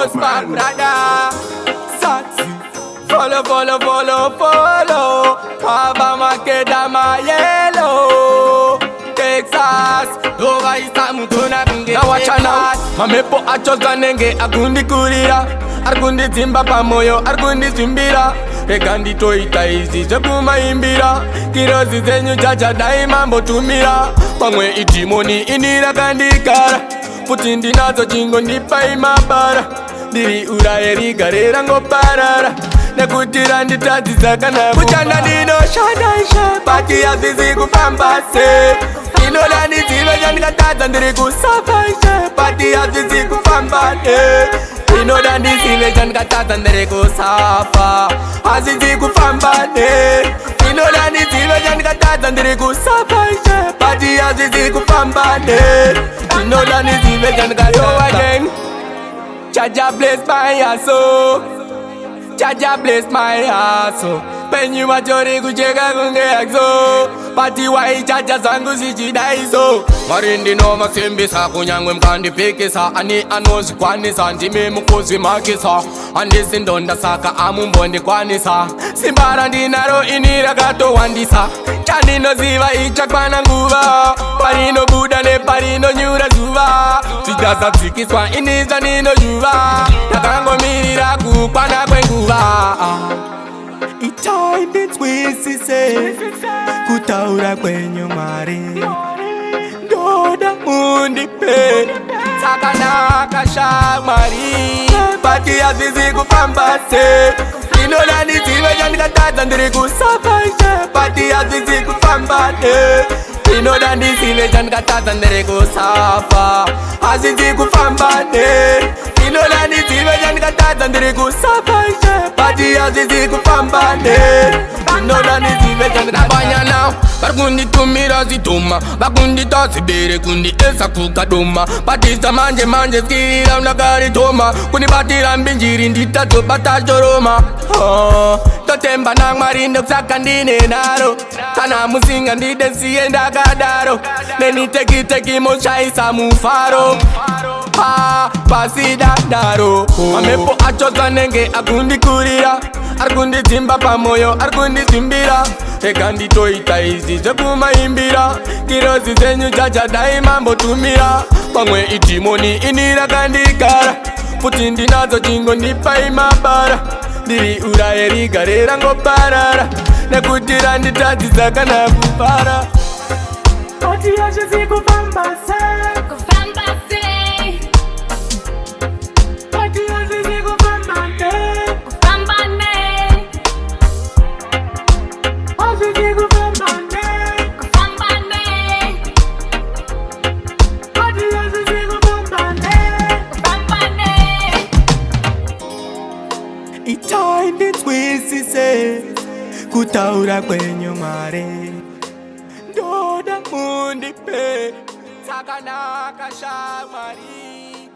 Boss man, brother. Saxy. Follow, follow, follow, follow. Alabama, Kedama, yellow. Texas, Nova Isa Mutuna Binge. Now watch out now. Mamepo achoza nenge agundi kurira. Argundi zimba pamoyo, argundi zimbira. Egandi toita izi zekuma imbira. Kirozi zenyu jaja daima mbotumira. Pangwe itimoni inira kandikara. Putindi nazo jingo nipa imabara. Diri ura erigarera ngo parara. Nekutira nditazi zakana kuchanda nino shadaisha. Pati ya zizi kufambase. Inola nizive janikataza ndiri kusafaisha. Pati ya zizi kufambane. Inola nizive janikataza ndiri kusafa. Azizi kufambane. Inola nizive janikataza ndiri kusafaisha. Pati ya zizi kufambane. Inola nizive janikataza again. Jaja bless my soul. Jaja bless my hustle. Penye wachori kucheka kunge akso. Pati wai jaja zangu sichidaiso. Marindi no masimbisa kunyangwe mkandi pikisa. Ani anozi kwanisa ndime mukozi makisa. Andisi ndonda saka amumbondi kwanisa. Simbara ndinaro inira kato wandisa. Chanino ziva ichakwana nguva. Parino buda ne parino nyura zuva. Sijaza tsikiswa iniza nino juva. Nakango mirira kukwana kwenguva. Itainde twisise kutaura kwenye mare. Ndoda mundi pe takanaka shamari. Pati ya zizi kufambase. Inola nizive janikataza ndiri kusafaisha. Pati ya zizi kufambane. Inola nizive janikataza ndiri kusafa. Azizi kufambane. Inola nizive janikataza ndiri kusafaisha. Pati ya zizi kufambane. Inola nizive janikataza banyana. Bakundi tumira zituma. Bakundi tasibere kundi esa kukaduma. Patisa manje manje skira unagari toma. Kuni batira mbinjiri nditato batajoroma. Totemba nang marindo kusaka ndine naro. Kana musinga ndide sienda kadaro. Neni teki moshaisa mufaro. Pasida daro. Mamepo achoza nenge agundi kurira. Argundi zimba pamoyo, argundi zimbira. Egandi toita izi zekuma imbira. Kirozi zenyu jaja daima mbotumira. Pangwe itimoni inira kandikara. Putindi nazo jingo nipa imabara. Diri ura erigarera ngo parara. Nekutira nditazi zakana kupara. Pati ya zizi kufambase. Kufambase. Pati ya zizi kufambane. Kufambane. Azizi kufambane. Kufambane. Pati ya zizi kufambane. Kufambane. Itainde twisise kutaura kwenye mare. Ndoda mundi pe takanaka shamari.